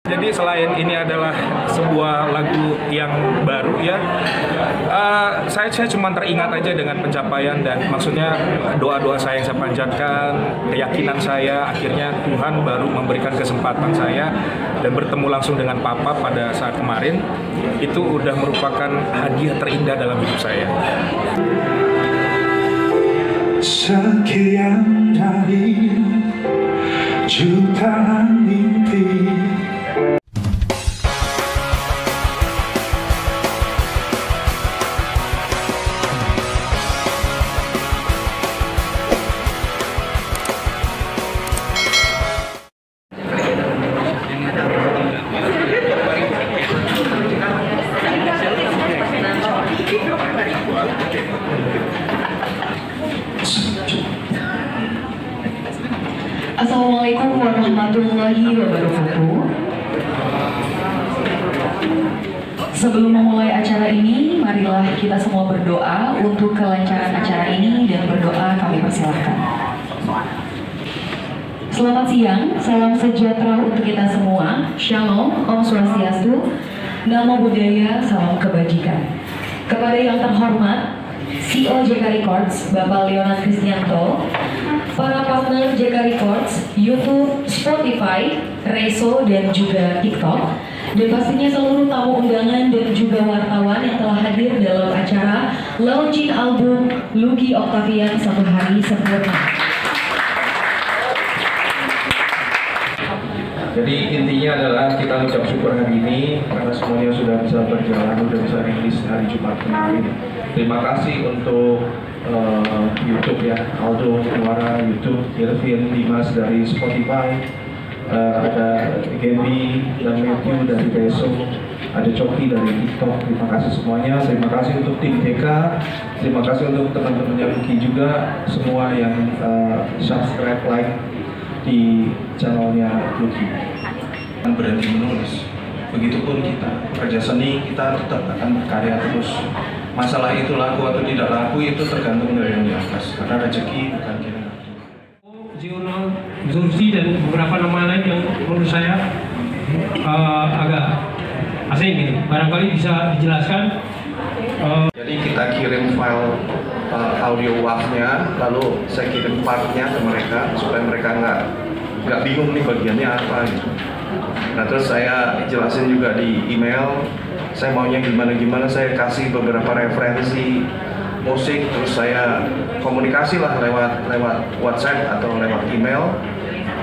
Jadi selain ini adalah sebuah lagu yang baru ya, saya cuma teringat aja dengan pencapaian dan maksudnya doa-doa saya yang saya panjatkan, keyakinan saya, akhirnya Tuhan baru memberikan kesempatan saya dan bertemu langsung dengan Papa pada saat kemarin, itu udah merupakan hadiah terindah dalam hidup saya. Sekian dari jutaan mimpi. Assalamualaikum warahmatullahi wabarakatuh. Sebelum memulai acara ini, marilah kita semua berdoa untuk kelancaran acara ini dan berdoa kami persilahkan. Selamat siang, salam sejahtera untuk kita semua. Shalom, Om Swastiastu, Namo Buddhaya, salam kebajikan. Kepada yang terhormat CEO JK Records, Bapak Leonard Kristianto, para partner JK Records, YouTube, Spotify, Reso, dan juga TikTok, dan pastinya seluruh tamu undangan dan juga wartawan yang telah hadir dalam acara launching album Lucky Octavian Satu Hari Sempurna. Jadi intinya adalah kita ucap syukur hari ini karena semuanya sudah bisa berjalan, sudah bisa rilis hari Jumat kemarin. Terima kasih untuk YouTube ya, Aldo, Muara, YouTube, Irvin, Dimas dari Spotify, ada Gaby dan Matthew dari Reso, ada Coki dari TikTok. Terima kasih semuanya. Terima kasih untuk tim TK, terima kasih untuk teman-temannya Lucky juga, semua yang subscribe, like di channelnya Lucky. Berhenti menulis. Begitupun kita kerja seni, kita tetap akan berkarya terus. Masalah itu laku atau tidak laku itu tergantung dari yang di atas. Karena rezeki bukan kita. Ziono, Zulfi dan beberapa nama lain yang menurut saya agak asing gitu. Barangkali bisa dijelaskan. Jadi kita kirim file audio WAV-nya, lalu saya kirim partnya ke mereka supaya mereka nggak bingung nih bagiannya apa gitu. Nah terus saya jelasin juga di email, saya maunya gimana, saya kasih beberapa referensi musik, terus saya komunikasi lah lewat WhatsApp atau lewat email.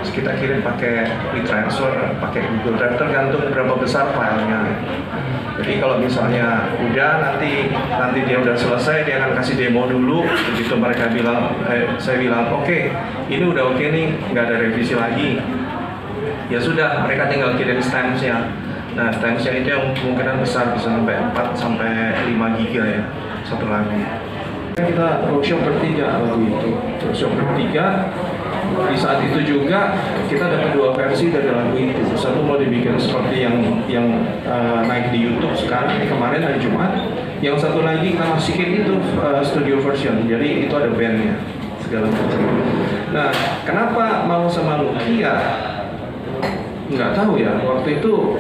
Terus kita kirim pakai WeTransfer, pakai Google Drive, tergantung berapa besar filenya. Jadi kalau misalnya udah nanti dia udah selesai, dia akan kasih demo dulu. Begitu mereka bilang, saya bilang oke, ini udah oke nih, nggak ada revisi lagi. Ya sudah, mereka tinggal kirim stamps-nya. Nah, stamps-nya itu yang kemungkinan besar bisa sampai 4 sampai 5 giga ya, satu lagu. Kita workshop bertiga lagu itu. Workshop bertiga, di saat itu juga kita dapat 2 versi dari lagu itu. Satu mau dibikin seperti yang naik di YouTube sekarang, kemarin hari Jumat. Yang satu lagi kita masukin itu studio version, jadi itu ada bandnya segala macam. Nah, kenapa mau sama Lucky ya? Nggak tahu ya, waktu itu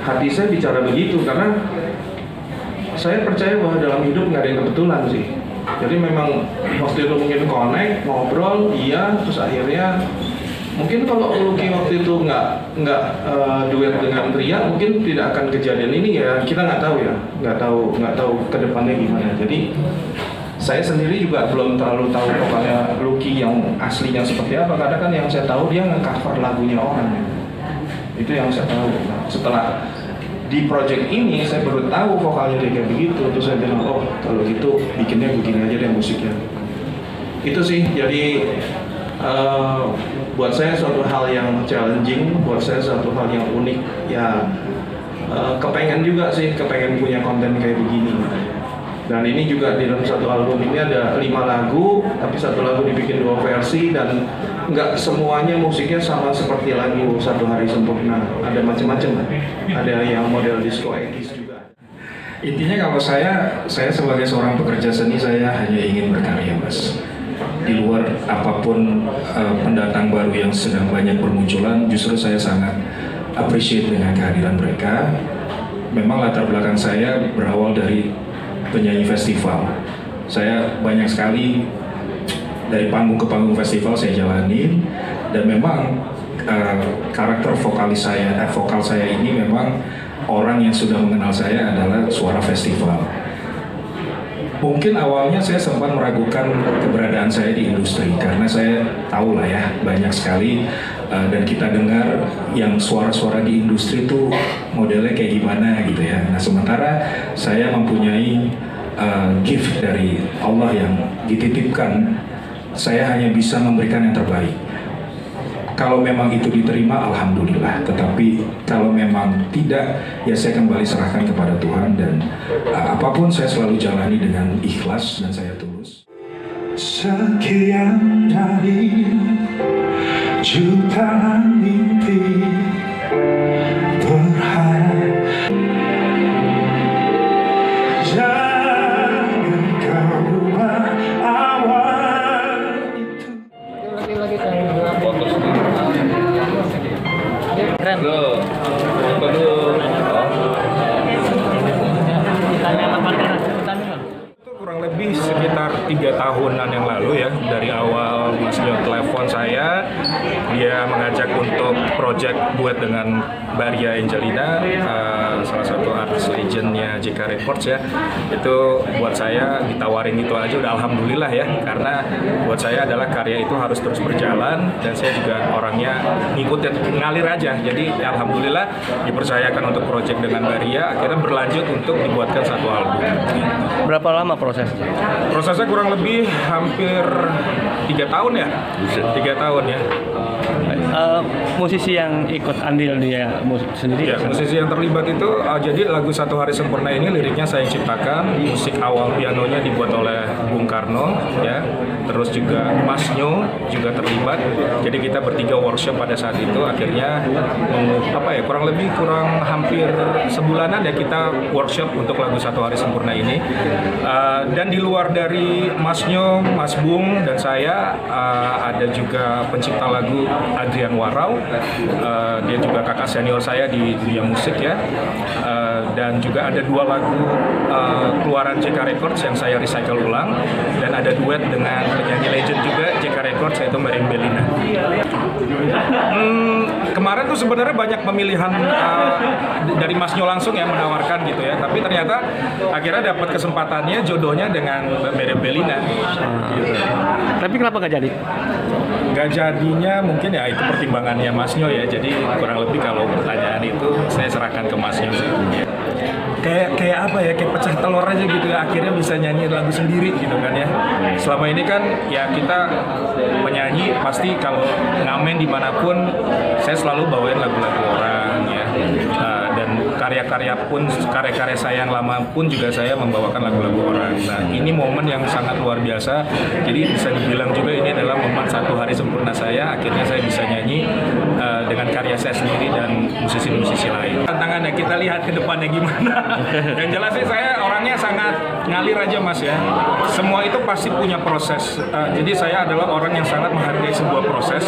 hati saya bicara begitu karena saya percaya bahwa dalam hidup nggak ada yang kebetulan sih. Jadi memang waktu itu mungkin connect, ngobrol, iya, terus akhirnya mungkin kalau Lucky waktu itu nggak duet dengan Ria, mungkin tidak akan kejadian ini ya. Kita nggak tahu ya, nggak tahu kedepannya gimana. Jadi saya sendiri juga belum terlalu tahu vokalnya Lucky yang aslinya seperti apa. Karena kan yang saya tahu dia nge-cover lagunya orang. Itu yang saya tahu. Nah, setelah di project ini saya baru tahu vokalnya dia kayak begitu. Terus saya bilang, oh kalau gitu bikinnya begini aja deh musiknya. Itu sih, jadi buat saya suatu hal yang challenging, buat saya suatu hal yang unik. Ya kepengen juga sih, kepengen punya konten kayak begini. Dan ini juga di dalam satu album ini ada 5 lagu, tapi satu lagu dibikin 2 versi dan nggak semuanya musiknya sama seperti lagu Satu Hari Sempurna. Ada macam-macam, ada yang model disco 80s juga. Intinya kalau saya sebagai seorang pekerja seni, saya hanya ingin berkarya, Mas. Di luar apapun pendatang baru yang sedang banyak bermunculan, justru saya sangat appreciate dengan kehadiran mereka. Memang latar belakang saya berawal dari penyanyi festival. Saya banyak sekali dari panggung ke panggung festival saya jalani, dan memang karakter vokal saya ini memang orang yang sudah mengenal saya adalah suara festival. Mungkin awalnya saya sempat meragukan keberadaan saya di industri karena saya tahu lah ya banyak sekali dan kita dengar yang suara-suara di industri itu modelnya kayak gimana gitu ya. Nah sementara saya mempunyai gift dari Allah yang dititipkan, saya hanya bisa memberikan yang terbaik. Kalau memang itu diterima, alhamdulillah. Tetapi kalau memang tidak, ya saya kembali serahkan kepada Tuhan. Dan apapun saya selalu jalani dengan ikhlas dan saya tulus. Sekian dari jutaan mimpi berharap, jangan kau ubah awal itu. Itu kurang lebih sekitar 3 tahunan yang lalu ya, dari awal Mas Jo telepon saya, dia mengajak untuk project duet dengan Baria Angelina, salah satu artis legendnya JK Records ya. Itu buat saya ditawarin itu aja udah alhamdulillah ya, karena buat saya adalah karya itu harus terus berjalan dan saya juga orangnya ngikutin, ngalir aja. Jadi ya, alhamdulillah dipercayakan untuk project dengan Baria, akhirnya berlanjut untuk dibuatkan satu album. Berapa lama prosesnya? Prosesnya kurang lebih hampir 3 tahun ya. 3 tahun ya. Musisi yang ikut andil dia sendiri? Ya, musisi yang terlibat itu jadi lagu Satu Hari Sempurna ini liriknya saya ciptakan, musik awal pianonya dibuat oleh Bung Karno ya. Terus juga Mas Nyo juga terlibat. Jadi kita bertiga workshop pada saat itu, akhirnya kurang hampir sebulanan ya kita workshop untuk lagu Satu Hari Sempurna ini. Dan di luar dari Mas Nyo, Mas Bung dan saya ada juga pencipta lagu Adrian Warau, dia juga kakak senior saya di dunia musik ya, dan juga ada 2 lagu keluaran JK Records yang saya recycle ulang, dan ada duet dengan penyanyi legend juga JK Records yaitu Mbak Embelina. Kemarin tuh sebenarnya banyak pemilihan dari Mas Nyo langsung ya menawarkan gitu ya, tapi ternyata akhirnya dapat kesempatannya jodohnya dengan Mbak Embelina. Gitu. Tapi kenapa nggak jadi? Nggak jadinya mungkin ya itu pertimbangannya Mas Nyo ya, jadi kurang lebih kalau pertanyaan itu saya serahkan ke Mas Nyo. Kayak apa ya, kayak pecah telur aja gitu ya, akhirnya bisa nyanyi lagu sendiri gitu kan ya. Selama ini kan ya kita penyanyi pasti kalau ngamen dimanapun saya selalu bawain lagu-lagu orang ya. Dan karya-karya saya yang lama pun juga saya membawakan lagu-lagu orang. Nah ini momen yang sangat luar biasa, jadi bisa dibilang juga ini adalah momen Satu Hari Sempurna saya, akhirnya saya bisa nyanyi dengan karya saya sendiri dan musisi-musisi lain. Tantangannya kita lihat ke depannya gimana. Yang jelas sih saya orangnya sangat ngalir aja Mas ya, semua itu pasti punya proses. Jadi saya adalah orang yang sangat menghargai sebuah proses.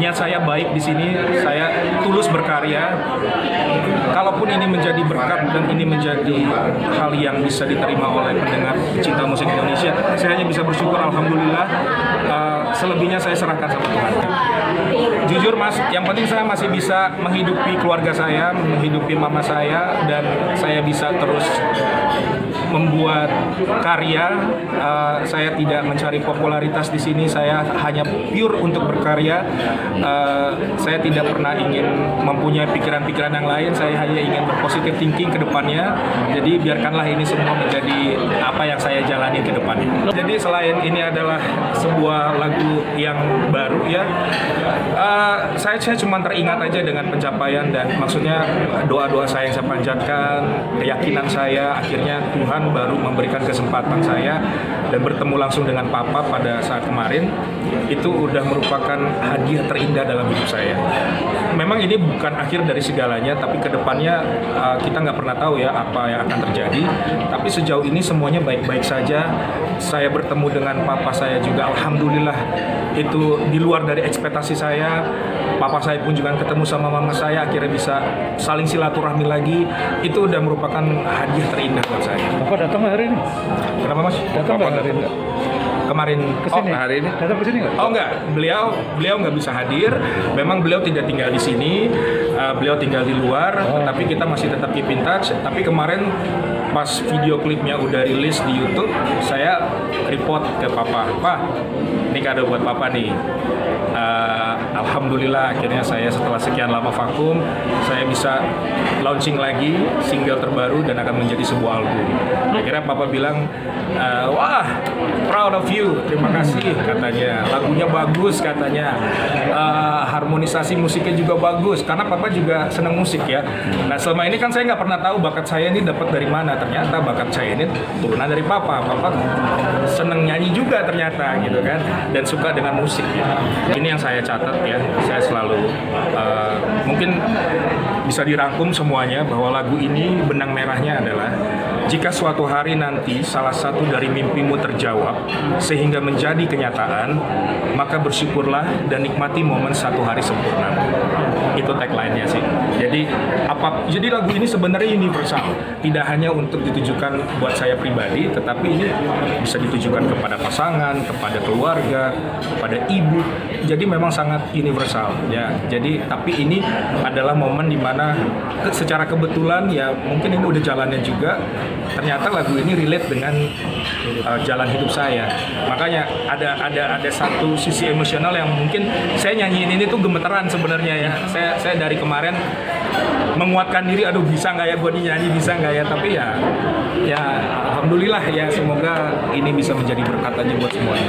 Niat saya baik di sini, saya tulus berkarya. Kalaupun ini menjadi berkat dan ini menjadi hal yang bisa diterima oleh pendengar cinta musik Indonesia, saya hanya bisa bersyukur alhamdulillah. Selebihnya saya serahkan sama Tuhan. Jujur Mas, yang penting saya masih bisa menghidupi keluarga saya, menghidupi mama saya, dan saya bisa terus membuat karya. Saya tidak mencari popularitas di sini, saya hanya pure untuk berkarya. Saya tidak pernah ingin mempunyai pikiran-pikiran yang lain, saya hanya ingin berpositif thinking ke depannya. Jadi biarkanlah ini semua menjadi apa yang saya jalani ke depannya. Jadi selain ini adalah sebuah lagu yang baru ya, saya cuma teringat aja dengan pencapaian dan maksudnya doa-doa saya yang saya panjatkan, keyakinan saya, akhirnya Tuhan baru memberikan kesempatan saya dan bertemu langsung dengan Papa pada saat kemarin. Itu udah merupakan hadiah terindah dalam hidup saya. Memang ini bukan akhir dari segalanya, tapi kedepannya kita nggak pernah tahu ya apa yang akan terjadi. Tapi sejauh ini semuanya baik-baik saja. Saya bertemu dengan Papa saya juga, alhamdulillah itu di luar dari ekspektasi saya. papa saya pun juga ketemu sama mama saya, akhirnya bisa saling silaturahmi lagi. Itu udah merupakan hadiah terindah buat saya. Bapak datang nggak hari ini? Kenapa Mas? Datang Bapak nggak hari ini? kemarin Kesini? hari ini Datang ke sini nggak? oh enggak, beliau nggak bisa hadir. Memang beliau tidak tinggal di sini, beliau tinggal di luar, tapi kita masih tetap keep in touch. Tapi kemarin pas video klipnya udah rilis di YouTube, saya report ke papa, Pak, ini kado buat papa nih. Alhamdulillah akhirnya saya setelah sekian lama vakum, saya bisa launching lagi single terbaru dan akan menjadi sebuah album. Akhirnya papa bilang, wah, proud of you, terima kasih katanya, lagunya bagus katanya, harmonisasi musiknya juga bagus, karena papa juga senang musik ya. Nah selama ini kan saya nggak pernah tahu bakat saya ini dapat dari mana. Ternyata bakat saya ini turunan dari papa seneng nyanyi juga ternyata gitu kan, dan suka dengan musik ya. Ini yang saya catat ya, saya selalu mungkin bisa dirangkum semuanya bahwa lagu ini benang merahnya adalah jika suatu hari nanti salah satu dari mimpimu terjawab sehingga menjadi kenyataan, maka bersyukurlah dan nikmati momen satu hari sempurna. Itu tagline-nya sih. Jadi lagu ini sebenarnya universal, tidak hanya untuk ditujukan buat saya pribadi, tetapi ini bisa ditujukan kepada pasangan, kepada keluarga, kepada ibu. Jadi memang sangat universal ya. Jadi tapi ini adalah momen dimana secara kebetulan ya, mungkin ini udah jalannya juga. Ternyata lagu ini relate dengan jalan hidup saya. Makanya ada satu sisi emosional yang mungkin saya nyanyiin ini tuh gemeteran sebenarnya ya. Saya dari kemarin menguatkan diri, aduh bisa nggak ya gue nyanyi, bisa nggak ya, tapi ya alhamdulillah ya, semoga ini bisa menjadi berkat aja buat semuanya.